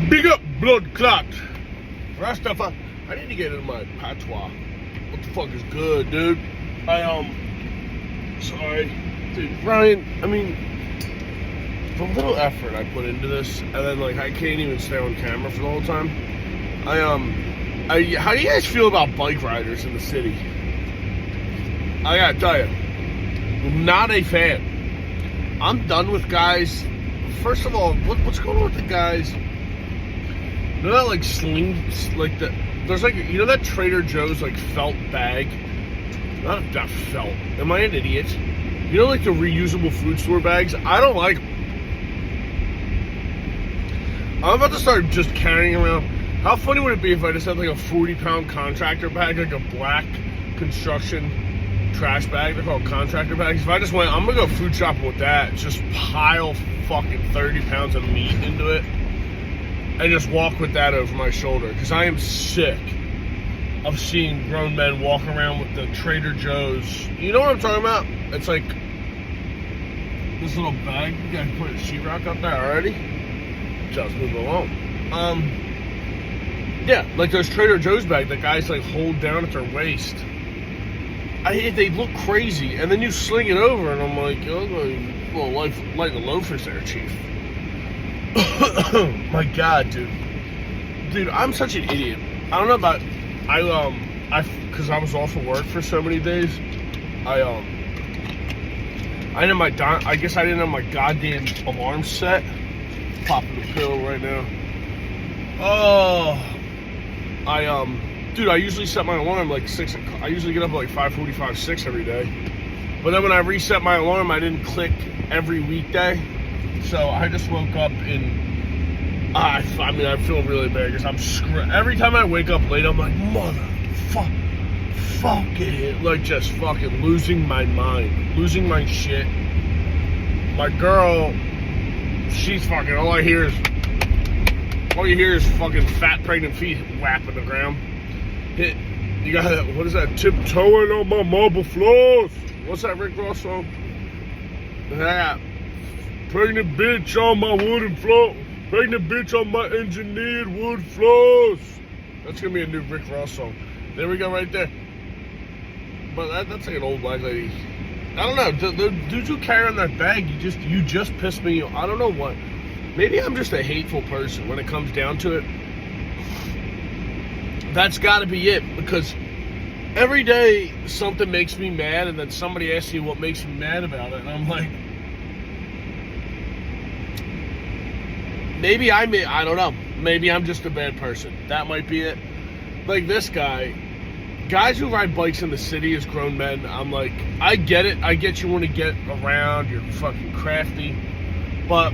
Big up, blood clot. Rastafari. I need to get into my patois. What the fuck is good, dude? Sorry. Dude, Ryan, I mean, the little effort I put into this, and then, like, I can't even stay on camera for the whole time. How do you guys feel about bike riders in the city? I gotta tell you, not a fan. I'm done with guys. First of all, what's going on with the guys? You know that, like, there's, like, you know that Trader Joe's, like, felt bag? Not that felt. Am I an idiot? You know, like, the reusable food store bags? I don't like them. I'm about to start just carrying around. How funny would it be if I just had, like, a 40-pound contractor bag, like a black construction trash bag? They're called contractor bags. If I just went, I'm gonna go food shopping with that, just pile fucking 30 pounds of meat into it, and just walk with that over my shoulder, because I am sick of seeing grown men walk around with the Trader Joe's. You know what I'm talking about? It's like this little bag. You guys put a sheetrock up there already? Just move along. Yeah, like those Trader Joe's bags that guys, like, hold down at their waist. They look crazy, and then you sling it over, and I'm like, oh, well, like the loafers there, chief. My God, dude, I'm such an idiot. I don't know about, because I was off of work for so many days. I guess I didn't have my goddamn alarm set. Popping a pill right now. Oh, dude, I usually set my alarm like 6 o'clock. I usually get up at like 5:45, 6 every day. But then when I reset my alarm, I didn't click every weekday. So I just woke up and I feel really bad because I'm screwed. Every time I wake up late, I'm like, fuck it. Like, just fucking losing my mind, losing my shit. My girl, she's fucking, all you hear is fucking fat pregnant feet whapping the ground. You got that, what is that, tiptoeing on my marble floors? What's that Rick Ross song? That pregnant bitch on my wooden floor. Pregnant bitch on my engineered wood floors. That's gonna be a new Rick Ross song. There we go, right there. But that's like an old black lady. I don't know. The dudes who carry on that bag, you just piss me off. I don't know what. Maybe I'm just a hateful person when it comes down to it. That's got to be it, because every day something makes me mad, and then somebody asks you what makes me mad about it, and I'm like, I don't know. Maybe I'm just a bad person. That might be it. Like this guy. Guys who ride bikes in the city as grown men, I'm like, I get it. I get you want to get around. You're fucking crafty. But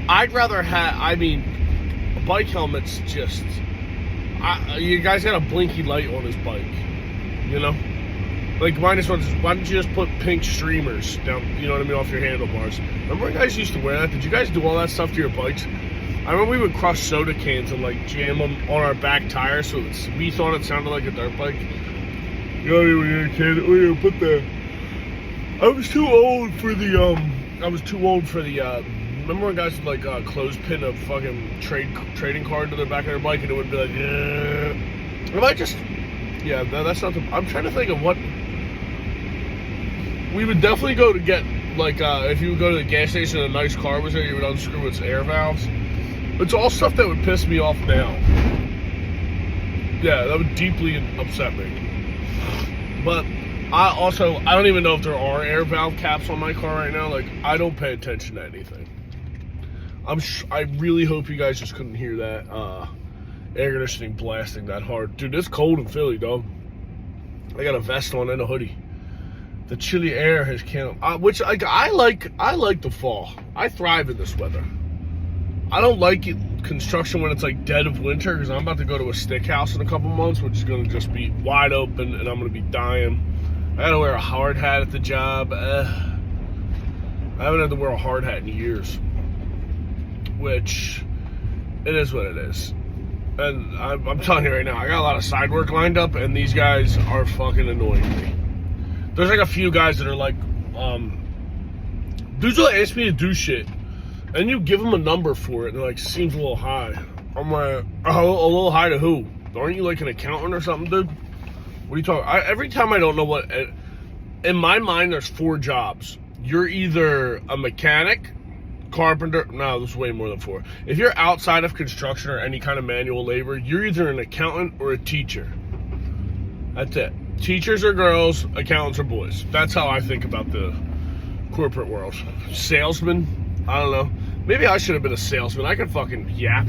I'd rather have, a bike helmet's just, you guys got a blinky light on his bike, you know? Like, why don't you just put pink streamers down, you know what I mean, off your handlebars? Remember when guys used to wear that? Did you guys do all that stuff to your bikes? I remember we would crush soda cans and, like, jam them on our back tire so we thought it sounded like a dirt bike. You know, when you're a kid, put the... I was too old for the, remember when guys would, like, clothespin a fucking trading card to the back of their bike and it would be like, yeah. Am I just... Yeah, that's not the... I'm trying to think of what... We would definitely go to get, like, if you would go to the gas station and a nice car was there, you would unscrew its air valves. It's all stuff that would piss me off now. Yeah, that would deeply upset me. But I don't even know if there are air valve caps on my car right now. Like, I don't pay attention to anything. I really hope you guys just couldn't hear that air conditioning blasting that hard. Dude, it's cold in Philly, dog. I got a vest on and a hoodie. The chilly air has killed. Which I like the fall. I thrive in this weather. I don't like construction when it's like dead of winter, because I'm about to go to a stick house in a couple months, which is going to just be wide open, and I'm going to be dying. I got to wear a hard hat at the job. I haven't had to wear a hard hat in years, which it is what it is. And I'm telling you right now, I got a lot of side work lined up, and these guys are fucking annoying me. There's like a few guys that are like, dudes will ask me to do shit. And you give them a number for it, and it like seems a little high. I'm like, a little high to who? Aren't you like an accountant or something, dude? What are you talking? Every time I don't know what. In my mind, there's 4 jobs. You're either a mechanic, carpenter. No, there's way more than 4. If you're outside of construction or any kind of manual labor, you're either an accountant or a teacher. That's it. Teachers are girls, accountants are boys. That's how I think about the corporate world. Salesman, I don't know. Maybe I should have been a salesman. I could fucking yap.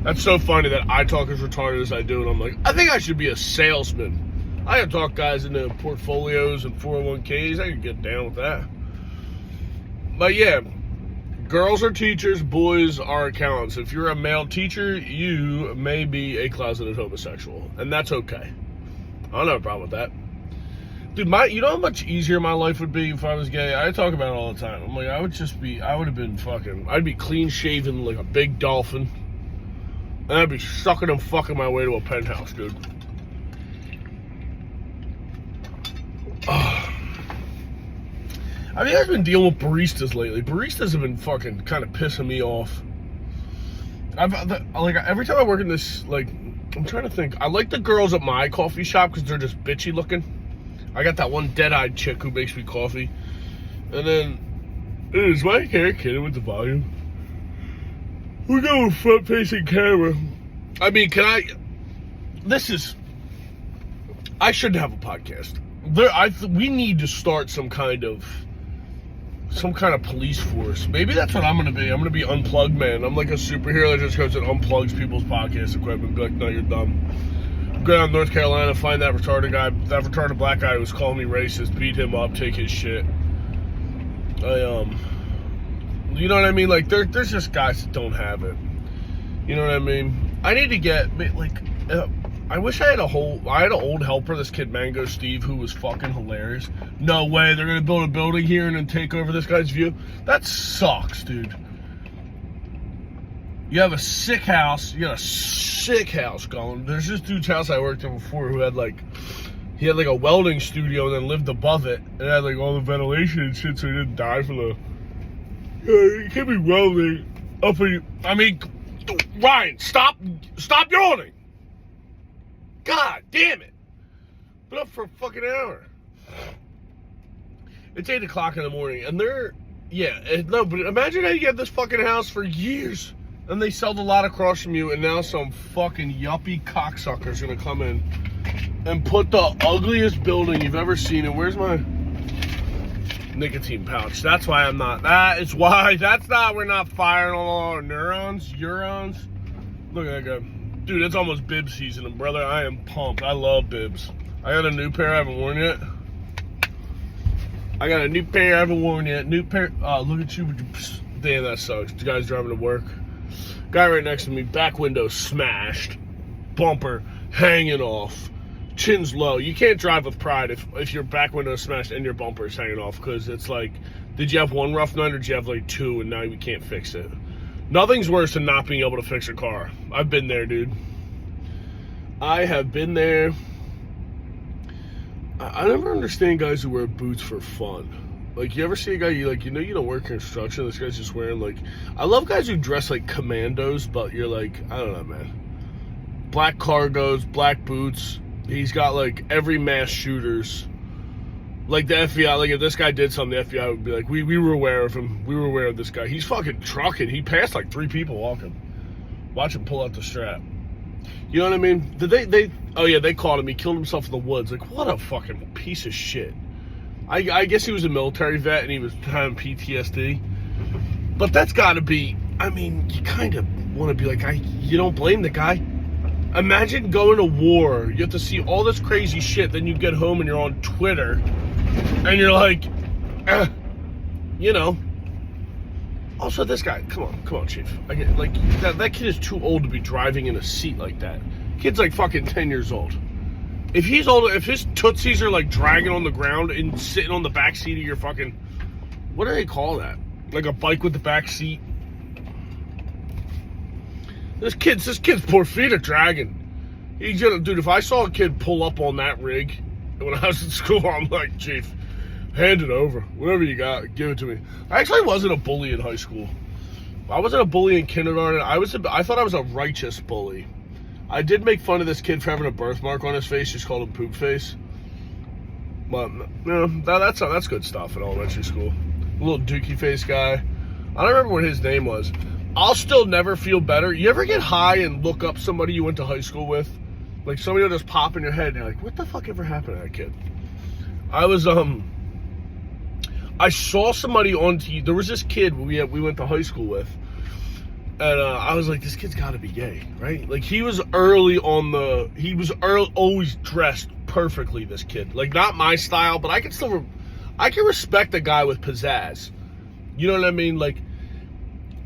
That's so funny that I talk as retarded as I do, and I'm like, I think I should be a salesman. I could talk guys into portfolios and 401ks. I could get down with that. But yeah, girls are teachers, boys are accountants. If you're a male teacher, you may be a closeted homosexual, and that's okay. I don't have a problem with that. Dude, you know how much easier my life would be if I was gay? I talk about it all the time. I'm like, I'd be clean shaven like a big dolphin. And I'd be sucking and fucking my way to a penthouse, dude. Have you guys been dealing with baristas lately? Baristas have been fucking kind of pissing me off. Every time I work in this, like, I'm trying to think. I like the girls at my coffee shop because they're just bitchy looking. I got that one dead-eyed chick who makes me coffee. And then, is my hair kidding with the volume? We're going front-facing camera. I mean, I shouldn't have a podcast. We need to start some kind of police force. Maybe that's what I'm going to be. I'm going to be Unplugged Man. I'm like a superhero that just goes and unplugs people's podcast equipment and be like, no, you're dumb. Go down to North Carolina, find that retarded guy, that retarded black guy who was calling me racist, beat him up, take his shit. You know what I mean? Like, there's just guys that don't have it. You know what I mean? I need to get, like, I wish I had an old helper, this kid Mango Steve, who was fucking hilarious. No way, they're gonna build a building here and then take over this guy's view. That sucks, dude. You have a sick house. You got a sick house going. There's this dude's house I worked in before who had he had a welding studio and then lived above it. And it had like all the ventilation and shit so he didn't die from the... You can't be welding up in... I mean, Ryan, stop yawning. God damn it. Been up for a fucking hour. It's 8 o'clock in the morning and they're... Yeah, no, but imagine how you get this fucking house for years. And they sell the lot across from you, and now some fucking yuppie cocksucker's gonna come in and put the ugliest building you've ever seen. And where's my nicotine pouch? That's why I'm not. We're not firing all our neurons. Look at that guy. Dude, it's almost bib season, and brother, I am pumped. I love bibs. I got a new pair I haven't worn yet. New pair. Look at you. Damn, that sucks. The guy's driving to work. Guy right next to me, back window smashed, bumper hanging off, chin's low. You can't drive with pride if your back window is smashed and your bumper is hanging off, because it's like, did you have one rough night or did you have like 2 and now you can't fix it? Nothing's worse than not being able to fix a car. I've been there, dude. I have been there. I never understand guys who wear boots for fun. Like, you ever see a guy, you don't work construction, this guy's just wearing, like... I love guys who dress like commandos, but you're like, I don't know, man. Black cargos, black boots. He's got, like, every mass shooters. Like, the FBI, like, if this guy did something, the FBI would be like, we were aware of him. We were aware of this guy. He's fucking trucking. He passed, like, 3 people walking. Watch him pull out the strap. You know what I mean? They caught him. He killed himself in the woods. Like, what a fucking piece of shit. I guess he was a military vet and he was having PTSD. But that's got to be, I mean, you kind of want to be like, you don't blame the guy. Imagine going to war. You have to see all this crazy shit. Then you get home and you're on Twitter. And you're like, you know. Also, this guy, come on, Chief. That kid is too old to be driving in a seat like that. Kid's like fucking 10 years old. If he's older, if his tootsies are like dragging on the ground and sitting on the back seat of your fucking, what do they call that? Like a bike with the back seat. This kid's poor feet are dragging. He's gonna, dude. If I saw a kid pull up on that rig when I was in school, I'm like, Chief, hand it over. Whatever you got, give it to me. I actually wasn't a bully in high school. I wasn't a bully in kindergarten. I thought I was a righteous bully. I did make fun of this kid for having a birthmark on his face. Just called him Poop Face. But, that's good stuff in elementary school. A little dookie face guy. I don't remember what his name was. I'll still never feel better. You ever get high and look up somebody you went to high school with? Like, somebody will just pop in your head and you're like, what the fuck ever happened to that kid? I saw somebody on TV. There was this kid we went to high school with. And I was like, this kid's got to be gay, right? Like, he was always dressed perfectly, this kid. Like, not my style, but I can respect a guy with pizzazz. You know what I mean? Like,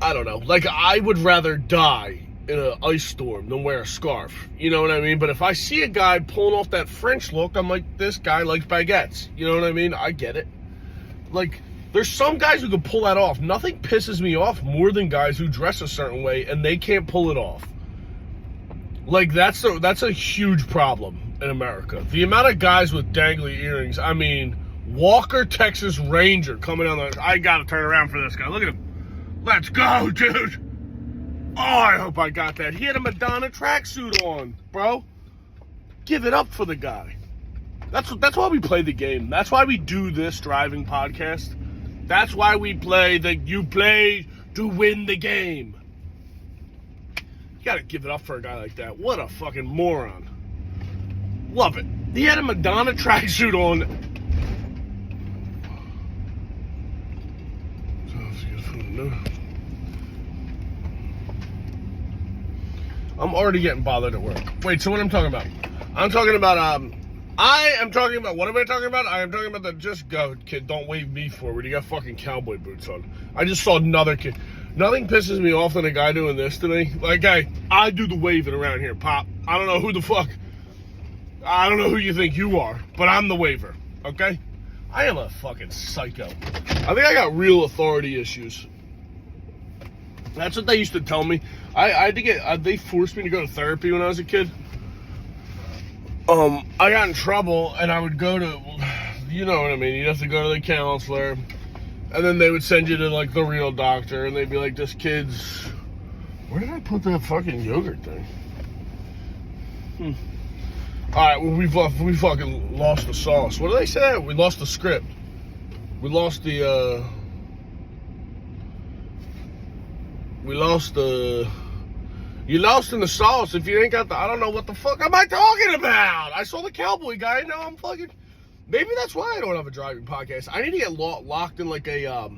I don't know. Like, I would rather die in an ice storm than wear a scarf. You know what I mean? But if I see a guy pulling off that French look, I'm like, this guy likes baguettes. You know what I mean? I get it. Like, there's some guys who can pull that off. Nothing pisses me off more than guys who dress a certain way and they can't pull it off. Like, that's a huge problem in America. The amount of guys with dangly earrings. I mean, Walker, Texas Ranger coming down the... I gotta turn around for this guy. Look at him. Let's go, dude. Oh, I hope I got that. He had a Madonna tracksuit on, bro. Give it up for the guy. That's why we play the game. That's why we do this driving podcast. That's why we you play to win the game. You gotta give it up for a guy like that. What a fucking moron. Love it. He had a Madonna tracksuit on. I'm already getting bothered at work. Wait, so what I'm talking about? I'm talking about, what am I talking about? I am talking about the just go, kid, don't wave me forward. You got fucking cowboy boots on. I just saw another kid. Nothing pisses me off than a guy doing this to me. Like, I do the waving around here, Pop. I don't know who the fuck. I don't know who you think you are, but I'm the waver, okay? I am a fucking psycho. I think I got real authority issues. That's what they used to tell me. I had to get, they forced me to go to therapy when I was a kid. I got in trouble and I would go to, you know what I mean, you'd have to go to the counselor and then they would send you to like the real doctor and they'd be like, this kid's, where did I put that fucking yogurt thing? Alright, well, we fucking lost the sauce. What do they say? We lost the script. We lost the, you lost in the sauce if you ain't got the, I don't know what the fuck am I talking about? I saw the Cowboy Guy, now I'm fucking, maybe that's why I don't have a driving podcast. I need to get locked in like a,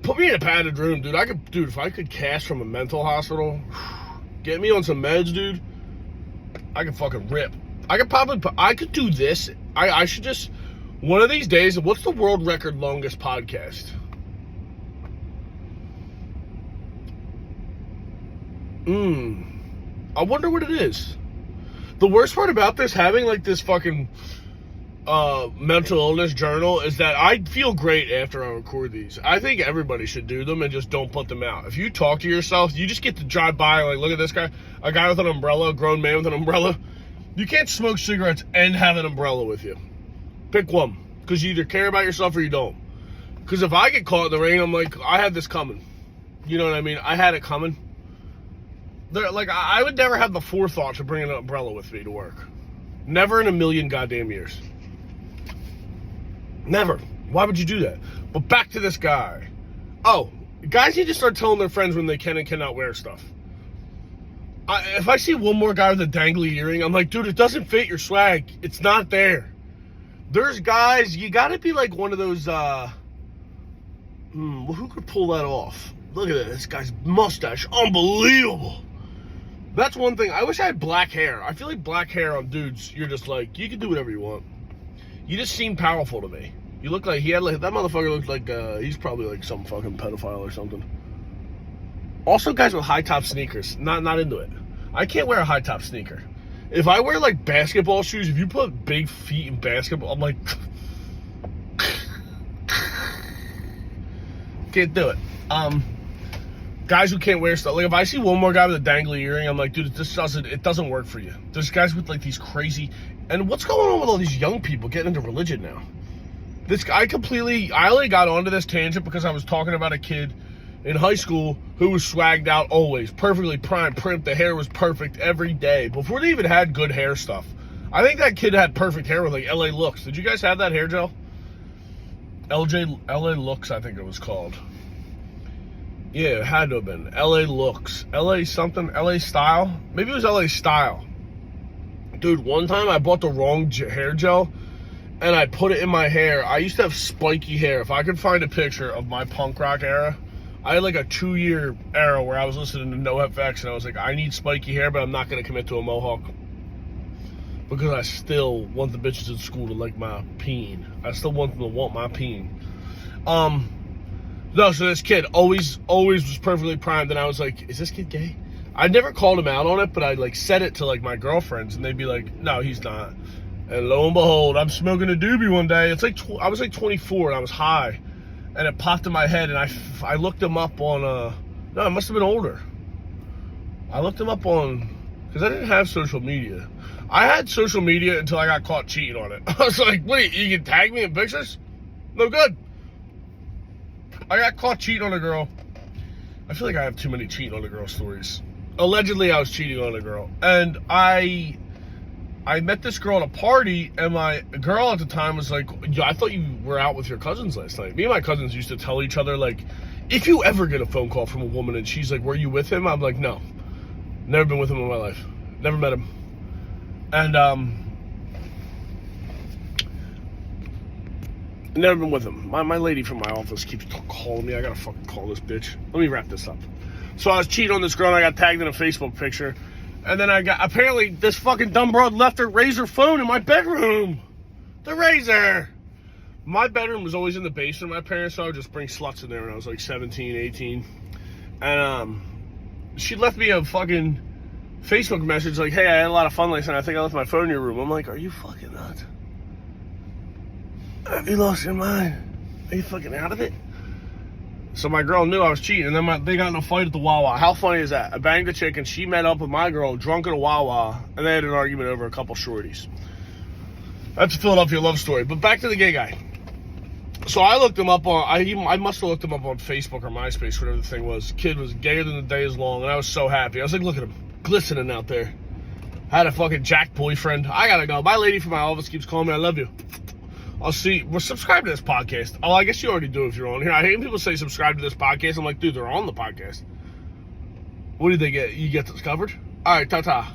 put me in a padded room, dude. If I could cash from a mental hospital, get me on some meds, dude, I could fucking rip. I could do this. I should just, one of these days, what's the world record longest podcast? I wonder what it is. The worst part about this, having like this fucking mental illness journal, is that I feel great after I record these. I think everybody should do them and just don't put them out. If you talk to yourself, you just get to drive by and like, look at this guy, a guy with an umbrella, a grown man with an umbrella. You can't smoke cigarettes and have an umbrella with you. Pick one, because you either care about yourself or you don't. Because if I get caught in the rain, I'm like, I had this coming. You know what I mean? I had it coming. Like, I would never have the forethought to bring an umbrella with me to work. Never in a million goddamn years. Never. Why would you do that? But back to this guy. Oh, guys need to start telling their friends when they can and cannot wear stuff. If I see one more guy with a dangly earring, I'm like, dude, it doesn't fit your swag. It's not there. There's guys, you gotta be like one of those, who could pull that off? Look at this guy's mustache. Unbelievable. That's one thing. I wish I had black hair. I feel like black hair on dudes, you're just like, you can do whatever you want. You just seem powerful to me. You look like, that motherfucker looks like, he's probably like some fucking pedophile or something. Also, guys with high-top sneakers, not into it. I can't wear a high-top sneaker. If I wear like basketball shoes, if you put big feet in basketball, I'm like, can't do it. Guys who can't wear stuff, like if I see one more guy with a dangly earring, I'm like, dude, it doesn't work for you. There's guys with like these crazy, and what's going on with all these young people getting into religion now? I only got onto this tangent because I was talking about a kid in high school who was swagged out always. Perfectly primed, primped. The hair was perfect every day. Before they even had good hair stuff. I think that kid had perfect hair with like LA Looks. Did you guys have that hair gel? LA Looks, I think it was called. Yeah, it had to have been. LA Looks. LA something? LA Style? Maybe it was LA Style. Dude, one time I bought the wrong hair gel and I put it in my hair. I used to have spiky hair. If I could find a picture of my punk rock era, I had like a 2-year era where I was listening to NoFX and I was like, I need spiky hair, but I'm not going to commit to a mohawk. Because I still want the bitches in school to like my peen. I still want them to want my peen. No, so this kid always was perfectly primed, and I was like, is this kid gay? I never called him out on it, but I like said it to like my girlfriends, and they'd be like, no, he's not. And lo and behold, I'm smoking a doobie one day. It's like I was like 24 and I was high, and it popped in my head, and I looked him up on no, I must have been older. I looked him up on, because I didn't have social media. I had social media until I got caught cheating on it. I was like, wait, you can tag me in pictures? No good. I got caught cheating on a girl. I feel like I have too many cheating on a girl stories. Allegedly, I was cheating on a girl. And I met this girl at a party, and my girl at the time was like, yeah, I thought you were out with your cousins last night. Me and my cousins used to tell each other, like, if you ever get a phone call from a woman and she's like, were you with him? I'm like, no. Never been with him in my life. Never met him. And, never been with him. My lady from my office keeps calling me. I gotta fucking call this bitch. Let me wrap this up. So I was cheating on this girl, and I got tagged in a Facebook picture. And then apparently this fucking dumb broad left her Razor phone in my bedroom. The Razor. My bedroom was always in the basement of my parents, so I would just bring sluts in there when I was like 17, 18. And she left me a fucking Facebook message like, hey, I had a lot of fun last night. I think I left my phone in your room. I'm like, are you fucking nuts? Have you lost your mind? Are you fucking out of it? So my girl knew I was cheating, and then they got in a fight at the Wawa. How funny is that? I banged a chick, and she met up with my girl drunk at a Wawa, and they had an argument over a couple shorties. That's a Philadelphia love story. But back to the gay guy. So I looked him up on, I must have looked him up on Facebook or MySpace, whatever the thing was. Kid was gayer than the day is long, and I was so happy. I was like, look at him, glistening out there. I had a fucking jack boyfriend. I gotta go. My lady from my office keeps calling me. I love you. I'll see. Well, subscribe to this podcast. Oh, I guess you already do if you're on here. I hate when people say subscribe to this podcast. I'm like, dude, they're on the podcast. What did they get? You get this covered? All right, ta-ta.